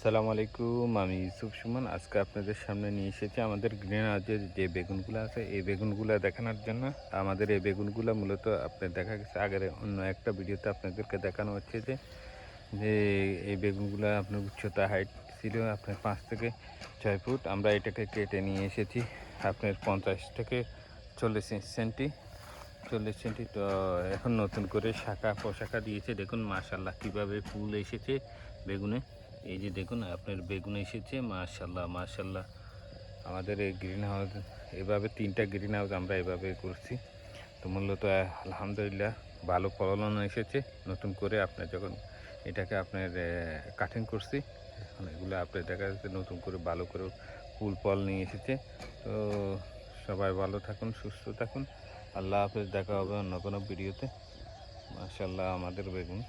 আসসালামু আলাইকুম, আমি ইউসুফ সুমন। আজকে আপনাদের সামনে নিয়ে এসেছি আমাদের গ্রিন হাউসের যে বেগুনগুলো আছে এই বেগুনগুলো দেখানোর জন্য। আমাদের এই বেগুনগুলো মূলত আপনার দেখা গেছে আগের অন্য একটা ভিডিওতে আপনাদেরকে দেখানো হচ্ছে যে যে এই বেগুনগুলো আপনার উচ্চতা হাইট ছিল আপনার 5 থেকে 6 ফুট। আমরা এটাকে কেটে নিয়ে এসেছি আপনার 50 থেকে 40 সেন্টি। 40 সেন্টি তো এখন নতুন করে শাখা পোশাখা দিয়েছে। দেখুন মাশাল্লাহ কীভাবে ফুল এসেছে বেগুনে। এই যে দেখুন আপনার বেগুন এসেছে, মাশাল্লাহ মাশাল্লাহ। আমাদের এই গ্রিন হাউস এভাবে 3টা গ্রিন হাউস আমরা এভাবে করছি। তো মূলত আলহামদুলিল্লাহ ভালো ফলন এসেছে। নতুন করে আপনার যখন এটাকে আপনার কাটিং করছি, এখন এগুলো আপনার দেখা যাচ্ছে নতুন করে ভালো করে ফুল ফল নিয়ে এসেছে। তো সবাই ভালো থাকুন, সুস্থ থাকুন। আল্লাহ হাফেজ, দেখা হবে অন্য কোনো ভিডিওতে। মাশাল্লাহ আমাদের বেগুন।